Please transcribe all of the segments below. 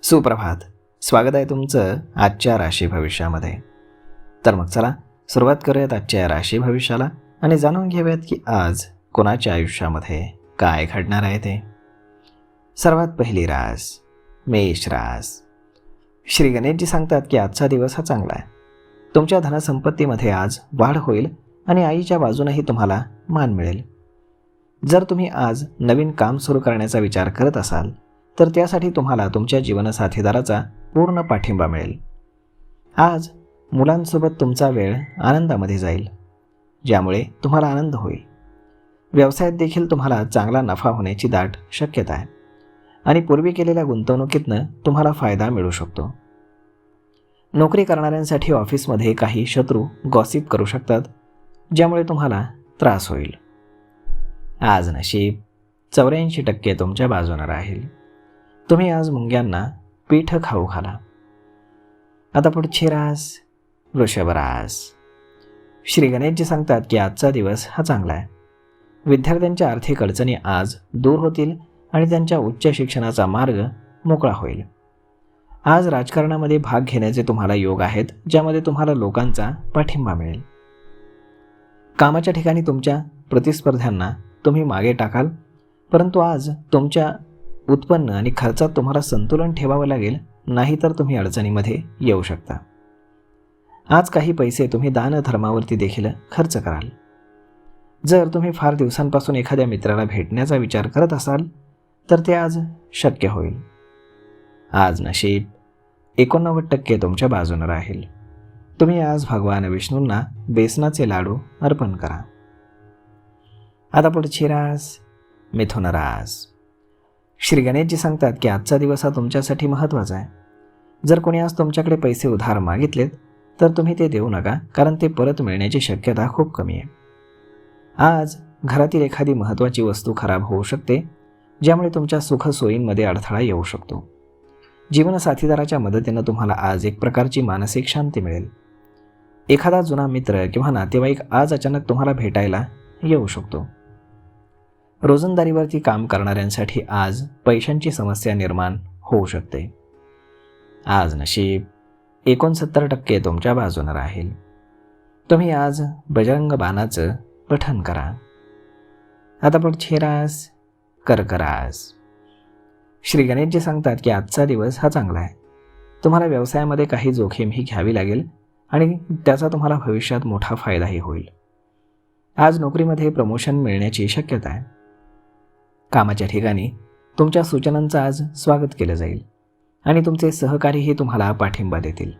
सुप्रभात. स्वागत आहे तुमचं आजच्या राशी भविष्यामध्ये. तर मग चला सुरुवात करूयात आजच्या राशी भविष्याला आणि जाणून घेऊयात की आज कोणाच्या आयुष्यामध्ये काय घडणार आहे ते. सर्वात पहिली रास मेष रास. श्री गणेशजी सांगतात की आजचा दिवस हा चांगला आहे. तुमच्या धनसंपत्तीमध्ये आज वाढ होईल आणि आईच्या बाजूनही तुम्हाला मान मिळेल. जर तुम्ही आज नवीन काम सुरू करण्याचा विचार करत असाल तर त्यासाठी तुम्हाला तुमच्या जीवनसाथीदाराचा पूर्ण पाठिंबा मिळेल. आज मुलांसोबत तुमचा वेळ आनंदामध्ये जाईल, ज्यामुळे तुम्हाला आनंद होईल. व्यवसायात देखील तुम्हाला चांगला नफा होण्याची दाट शक्यता आहे आणि पूर्वी केलेल्या गुंतवणुकीतनं तुम्हाला फायदा मिळू शकतो. नोकरी करणाऱ्यांसाठी ऑफिसमध्ये काही शत्रू गॉसिप करू शकतात, ज्यामुळे तुम्हाला त्रास होईल. आज नशीब 84% तुमच्या बाजूने राहील. तुम्ही आज मुंग्यांना पीठ खाऊ घाला. आता पुढची रास वृषभ रास. श्री गणेशजी सांगतात की आजचा दिवस हा चांगला आहे. विद्यार्थ्यांच्या आर्थिक अडचणी आज दूर होतील आणि त्यांच्या उच्च शिक्षणाचा मार्ग मोकळा होईल. आज राजकारणामध्ये भाग घेण्याचे तुम्हाला योग आहेत, ज्यामध्ये तुम्हाला लोकांचा पाठिंबा मिळेल. कामाच्या ठिकाणी तुमच्या प्रतिस्पर्ध्यांना तुम्ही मागे टाकाल, परंतु आज तुमच्या उत्पन्न आणि खर्चात तुम्हाला संतुलन ठेवावं लागेल, नाहीतर तुम्ही अडचणीमध्ये येऊ शकता. आज काही पैसे तुम्ही दानधर्मावरती देखील खर्च कराल. जर तुम्ही फार दिवसांपासून एखाद्या मित्राला भेटण्याचा विचार करत असाल तर ते आज शक्य होईल. आज नशीब 89% तुमच्या बाजूने राहील. तुम्ही आज भगवान विष्णूंना बेसनाचे लाडू अर्पण करा. आता पुढची रास मिथुन रास. श्री गणेशजी सांगतात की आजचा दिवस हा तुमच्यासाठी महत्त्वाचा आहे. जर कोणी आज तुमच्याकडे पैसे उधार मागितलेत तर तुम्ही ते देऊ नका, कारण ते परत मिळण्याची शक्यता खूप कमी आहे. आज घरातील एखादी महत्त्वाची वस्तू खराब होऊ शकते, ज्यामुळे तुमच्या सुखसोयींमध्ये अडथळा येऊ शकतो. जीवनसाथीदाराच्या मदतीनं तुम्हाला आज एक प्रकारची मानसिक शांती मिळेल. एखादा जुना मित्र किंवा नातेवाईक आज अचानक तुम्हाला भेटायला येऊ शकतो. रोजंदारीवरती काम करणाऱ्यांसाठी आज पैशांची समस्या निर्माण होऊ शकते. आज नशीब 69% तुमच्या बाजूने राहील. तुम्ही आज बजरंग बाणाचं पठण करा. आता पुढची रास कर्क रास. श्री गणेशजी सांगतात की आजचा दिवस हा चांगला आहे. तुम्हाला व्यवसायामध्ये काही जोखीम ही घ्यावी लागेल आणि त्याचा तुम्हाला भविष्यात मोठा फायदाही होईल. आज नोकरीमध्ये प्रमोशन मिळण्याची शक्यता आहे. कामाच्या ठिकाणी तुमच्या सूचनांचं आज स्वागत केलं जाईल आणि तुमचे सहकारीही तुम्हाला पाठिंबा देतील.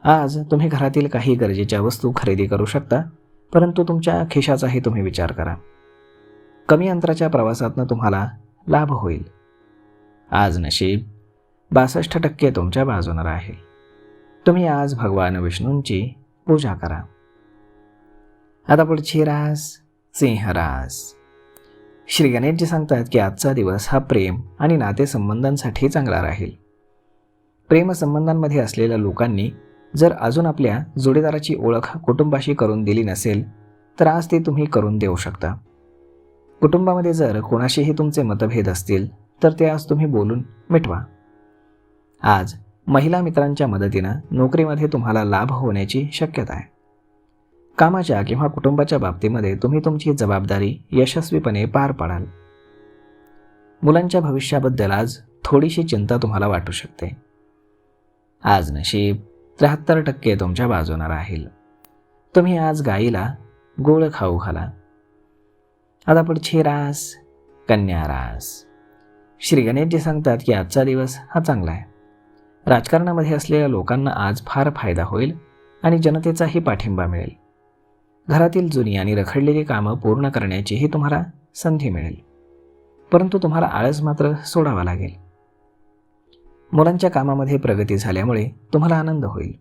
आज तुम्ही घरातील काही गरजेच्या वस्तू खरेदी करू शकता, परंतु तुमच्या खिशाचाही तुम्ही विचार करा. कमी अंतराच्या प्रवासातनं तुम्हाला लाभ होईल. आज नशीब 62% तुमच्या बाजूने राहील. तुम्ही आज भगवान विष्णूंची पूजा करा. आता पुढची रास सिंह रास. श्री गणेशजी सांगतात की आजचा दिवस हा प्रेम आणि नातेसंबंधांसाठी चांगला राहील. प्रेमसंबंधांमध्ये असलेल्या लोकांनी जर अजून आपल्या जोडीदाराची ओळख कुटुंबाशी करून दिली नसेल तर आज ते तुम्ही करून देऊ शकता. कुटुंबामध्ये जर कोणाशीही तुमचे मतभेद असतील तर ते आज तुम्ही बोलून मिटवा. आज महिला मित्रांच्या मदतीनं नोकरीमध्ये तुम्हाला लाभ होण्याची शक्यता आहे. कामाच्या किंवा कुटुंबाच्या बाबतीमध्ये तुम्ही तुमची जबाबदारी यशस्वीपणे पार पाडाल. मुलांच्या भविष्याबद्दल आज थोडीशी चिंता तुम्हाला वाटू शकते. आज नशीब 73% तुमच्या बाजूने राहील. तुम्ही आज गाईला गोळ खाऊ घाला. आता पुढची रास कन्या रास. श्री गणेशजी सांगतात की आजचा दिवस हा चांगला आहे. राजकारणामध्ये असलेल्या लोकांना आज फार फायदा होईल आणि जनतेचाही पाठिंबा मिळेल. घरातील जुनी आणि रखडलेली कामं पूर्ण करण्याचीही तुम्हाला संधी मिळेल, परंतु तुम्हाला आळस मात्र सोडावा लागेल. मुलांच्या कामामध्ये प्रगती झाल्यामुळे तुम्हाला आनंद होईल.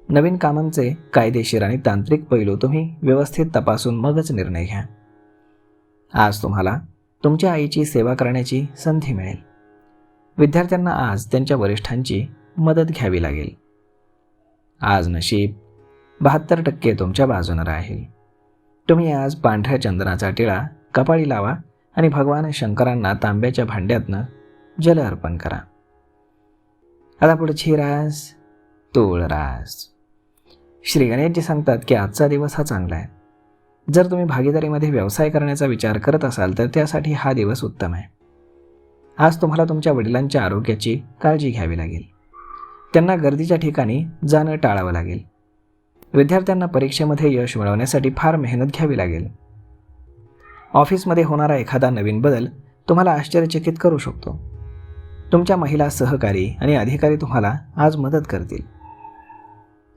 नवीन कामांचे कायदेशीर आणि तांत्रिक पैलू तुम्ही व्यवस्थित तपासून मगच निर्णय घ्या. आज तुम्हाला तुमच्या आईची सेवा करण्याची संधी मिळेल. विद्यार्थ्यांना आज त्यांच्या वरिष्ठांची मदत घ्यावी लागेल. आज नशीब 72% तुमच्या बाजूने राहील. तुम्ही आज पांढऱ्या चंदनाचा टिळा कपाळी लावा आणि भगवान शंकरांना तांब्याच्या भांड्यातनं जल अर्पण करा. आता पुढची रास तूळ रास. श्री गणेशजी सांगतात की आजचा दिवस हा चांगला आहे. जर तुम्ही भागीदारीमध्ये व्यवसाय करण्याचा विचार करत असाल तर त्यासाठी हा दिवस उत्तम आहे. आज तुम्हाला तुमच्या वडिलांच्या आरोग्याची काळजी घ्यावी लागेल. त्यांना गर्दीच्या ठिकाणी जाणं टाळावं लागेल. विद्यार्थ्यांना परीक्षेमध्ये यश मिळवण्यासाठी फार मेहनत घ्यावी लागेल. ऑफिसमध्ये होणारा एखादा नवीन बदल तुम्हाला आश्चर्यचकित करू शकतो. तुमच्या महिला सहकारी आणि अधिकारी तुम्हाला आज मदत करतील.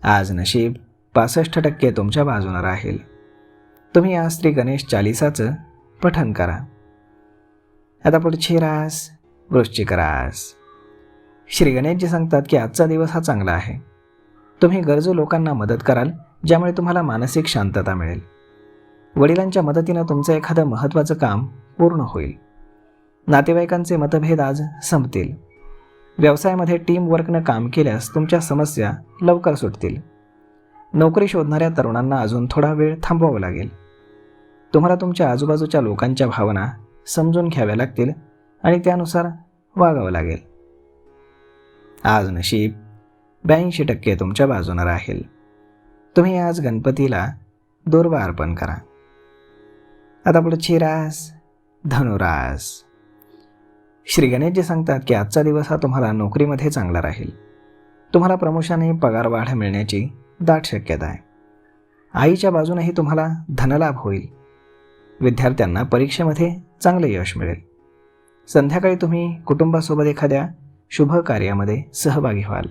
आज नशीब 65% तुमच्या बाजूने राहील. तुम्ही आज श्री गणेश चालिसाचं पठण करा. आता पुढची रास वृश्चिक रास. श्री गणेशजी सांगतात की आजचा दिवस हा चांगला आहे. तुम्ही गरजू लोकांना मदत कराल, ज्यामुळे तुम्हाला मानसिक शांतता मिळेल. वडिलांच्या मदतीनं तुमचं एखादं महत्त्वाचं काम पूर्ण होईल. नातेवाईकांचे मतभेद आज संपतील. व्यवसायामध्ये टीमवर्कनं काम केल्यास तुमच्या समस्या लवकर सुटतील. नोकरी शोधणाऱ्या तरुणांना अजून थोडा वेळ थांबवावं लागेल. तुम्हाला तुमच्या आजूबाजूच्या लोकांच्या भावना समजून घ्याव्या लागतील आणि त्यानुसार वागावं लागेल. आज नशीब 82% तुमच्या बाजूने राहील. तुम्ही आज गणपतीला दुर्वा अर्पण करा. आता पुढची रास धनुरास. श्री गणेशजी सांगतात की आजचा दिवस हा तुम्हाला नोकरीमध्ये चांगला राहील. तुम्हाला प्रमोशनही पगारवाढ मिळण्याची दाट शक्यता आहे. आईच्या बाजूनेही तुम्हाला धनलाभ होईल. विद्यार्थ्यांना परीक्षेमध्ये चांगले यश मिळेल. संध्याकाळी तुम्ही कुटुंबासोबत एखाद्या शुभ कार्यामध्ये सहभागी व्हाल.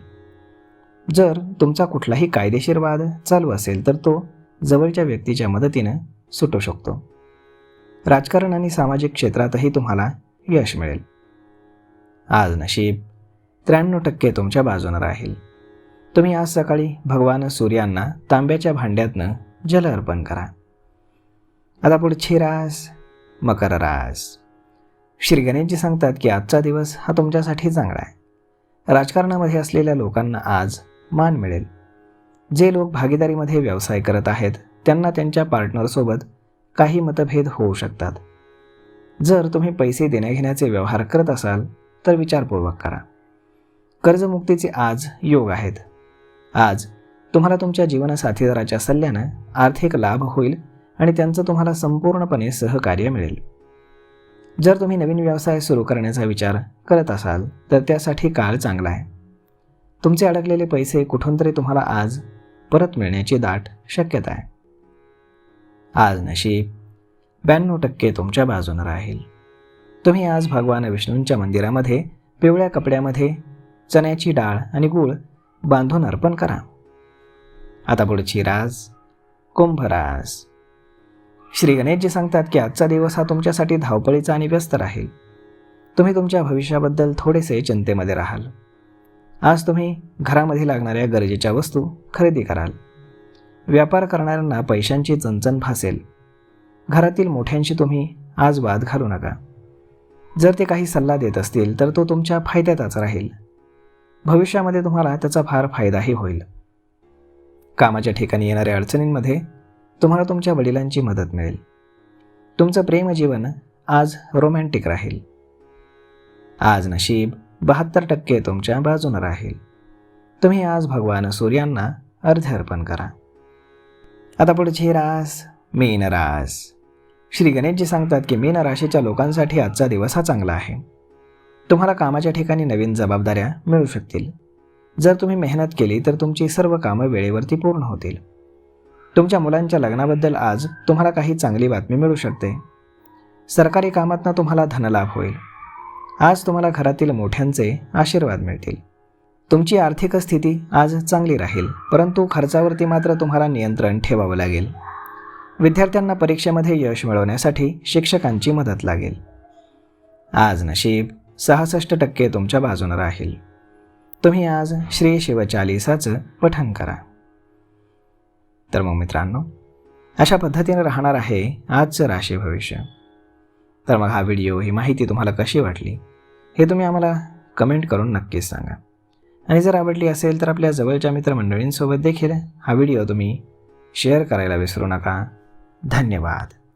जर तुमचा कुठलाही कायदेशीर वाद चालू असेल तर तो जवळच्या व्यक्तीच्या मदतीनं सुटू शकतो. राजकारण आणि सामाजिक क्षेत्रातही तुम्हाला यश मिळेल. आज नशीब 93% तुमच्या बाजूने राहील. तुम्ही आज सकाळी भगवान सूर्यांना तांब्याच्या भांड्यातनं जल अर्पण करा. आता पुढची रास मकर रास. श्री गणेशजी सांगतात की आजचा दिवस हा तुमच्यासाठी चांगला आहे. राजकारणामध्ये असलेल्या लोकांना आज मान मिळेल. जे लोक भागीदारीमध्ये व्यवसाय करत आहेत त्यांना त्यांच्या पार्टनरसोबत काही मतभेद होऊ शकतात. जर तुम्ही पैसे देण्याघेण्याचे व्यवहार करत असाल तर विचारपूर्वक करा. कर्जमुक्तीचे आज योग आहेत. आज तुम्हाला तुमच्या जीवनसाथीदाराच्या सल्ल्यानं आर्थिक लाभ होईल आणि त्यांचं तुम्हाला संपूर्णपणे सहकार्य मिळेल. जर तुम्ही नवीन व्यवसाय सुरू करण्याचा विचार करत असाल तर त्यासाठी काळ चांगला आहे. तुमचे अडकलेले पैसे कुठून तरी तुम्हाला आज परत मिळण्याची दाट शक्यता आहे. आज नशीब 92% तुमच्या बाजूने राहील. तुम्ही आज भगवान विष्णूंच्या मंदिरामध्ये पिवळ्या कपड्यामध्ये चण्याची डाळ आणि गूळ बांधून अर्पण करा. आता पुढची रास कुंभ रास. श्री गणेशजी सांगतात की आजचा दिवस हा तुमच्यासाठी धावपळीचा आणि व्यस्त राहील. तुम्ही तुमच्या भविष्याबद्दल थोडेसे चिंतेमध्ये राहाल. आज तुम्ही घरामध्ये लागणाऱ्या गरजेच्या वस्तू खरेदी कराल. व्यापार करणाऱ्यांना पैशांची चणचण भासेल. घरातील मोठ्यांशी तुम्ही आज वाद घालू नका. जर ते काही सल्ला देत असतील तर तो तुमच्या फायद्यातच राहील. भविष्यामध्ये तुम्हाला त्याचा फार फायदाही होईल. कामाच्या ठिकाणी येणाऱ्या अडचणींमध्ये तुम्हाला तुमच्या वडिलांची मदत मिळेल. तुमचं प्रेमजीवन आज रोमॅन्टिक राहील. आज नशीब 72% तुमच्या बाजूने राहील. तुम्ही आज भगवान सूर्यांना अर्घ्य अर्पण करा. आता पुढची रास मीन रास. श्री गणेशजी सांगतात की मीन राशीच्या लोकांसाठी आजचा दिवस हा चांगला आहे. तुम्हाला कामाच्या ठिकाणी नवीन जबाबदाऱ्या मिळू शकतील. जर तुम्ही मेहनत केली तर तुमची सर्व कामं वेळेवरती पूर्ण होतील. तुमच्या मुलांच्या लग्नाबद्दल आज तुम्हाला काही चांगली बातमी मिळू शकते. सरकारी कामातनं तुम्हाला धनलाभ होईल. आज तुम्हाला घरातील मोठ्यांचे आशीर्वाद मिळतील. तुमची आर्थिक स्थिती आज चांगली राहील, परंतु खर्चावरती मात्र तुम्हाला नियंत्रण ठेवावं लागेल. विद्यार्थ्यांना परीक्षेमध्ये यश मिळवण्यासाठी शिक्षकांची मदत लागेल. आज नशीब 66% तुमच्या बाजूने राहील. तुम्ही आज श्री शिवचालिसाचं पठण करा. तर मग मित्रांनो, अशा पद्धतीने राहणार आहे आजचं राशी भविष्य. तर मग हा व्हिडिओ, ही माहिती तुम्हाला कशी वाटली हे तुम्ही आम्हाला कमेंट करून नक्कीच सांगा. आणि जर आवडली असेल तर आपल्या जवळच्या मित्रमंडळींसोबत देखील हा व्हिडिओ तुम्ही शेअर करायला विसरू नका. धन्यवाद.